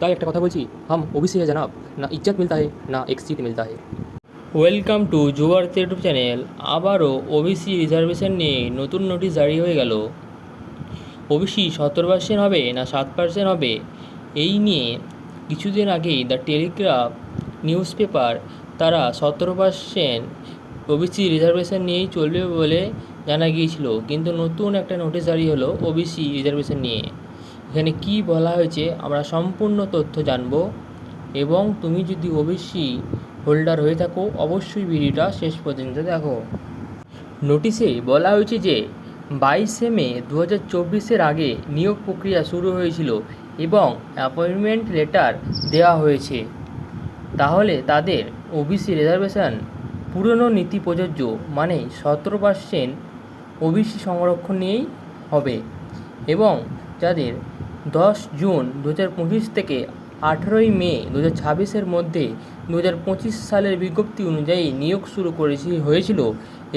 তাই একটা কথা বলছি, হাম ওবিসি है जनाब, না ইজ্জত মিলতা है না এক সিট মিলতা है। Welcome to Yuvabharati YouTube channel. আবারও ওবিসি রিজার্ভেশন নিয়ে নতুন নোটিশ জারি হয়ে গেল। ওবিসি 17% হবে না 7% হবে, এই নিয়ে কিছুদিন আগেই দ্য টেলিগ্রাফ নিউজ পেপার তারা 17% ওবিসি রিজার্ভেশন নিয়েই চলবে বলে জানা গিয়েছিল। কিন্তু নতুন একটা নোটিশ জারি হলো ওবিসি রিজার্ভেশন নিয়ে। এখানে কি বলা হয়েছে আমরা সম্পূর্ণ তথ্য জানব, এবং তুমি যদি ওবিসি হোল্ডার হয়ে থাকো অবশ্যই ভিডিওটা শেষ পর্যন্ত দেখো। নোটিশে বলা হয়েছে যে 22 মে 2024 আগে নিয়োগ প্রক্রিয়া শুরু হয়েছিল এবং অ্যাপয়েন্টমেন্ট লেটার দেওয়া হয়েছে। তাহলে তাদের ওবিসি রিজার্ভেশন পুরনো নীতি প্রযোজ্য, মানে 17% ওবিসি সংরক্ষণ নিয়েই হবে। এবং যাদের 10 জুন 2025 থেকে 18 মে 2026 মধ্যে 2025 সালের বিজ্ঞপ্তি অনুযায়ী নিয়োগ শুরু হয়েছিল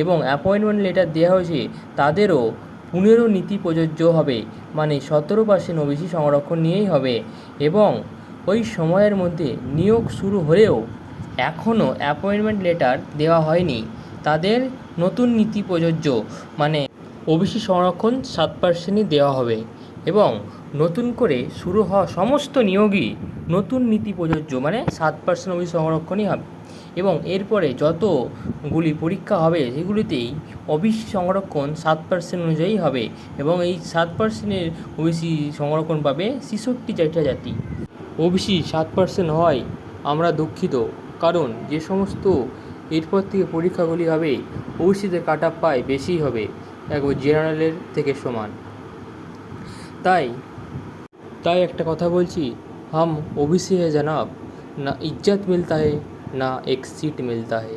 এবং অ্যাপয়েন্টমেন্ট লেটার দেওয়া হয়েছে, তাদেরও পুনরো নীতি প্রযোজ্য হবে, মানে 17% ওবিসি সংরক্ষণ নিয়েই হবে। এবং ওই সময়ের মধ্যে নিয়োগ শুরু হলেও এখনও অ্যাপয়েন্টমেন্ট লেটার দেওয়া হয়নি, তাদের নতুন নীতি প্রযোজ্য, মানে ওবিসি সংরক্ষণ 7%ই দেওয়া হবে। এবং নতুন করে শুরু হওয়া সমস্ত নিয়োগই নতুন নীতি প্রযোজ্য, মানে 7% ওবিসি সংরক্ষণই হবে। এবং এরপরে যতগুলি পরীক্ষা হবে সেগুলিতেই ওবিসি সংরক্ষণ 7% অনুযায়ী হবে। এবং এই 7%-এর ওবিসি সংরক্ষণ পাবে 66টা জাতি। ওবিসি 7% হয় আমরা দুঃখিত, কারণ যে সমস্ত এরপর থেকে পরীক্ষাগুলি হবে ওবিসিতে কাট অফ পায় বেশি হবে, একবার জেনারেলের থেকে সমান। তাই একটা কথা বলছি, হাম ওবিসি है जनाब, না ইজ্জত মিলতা है না এক সিট মিলতা है।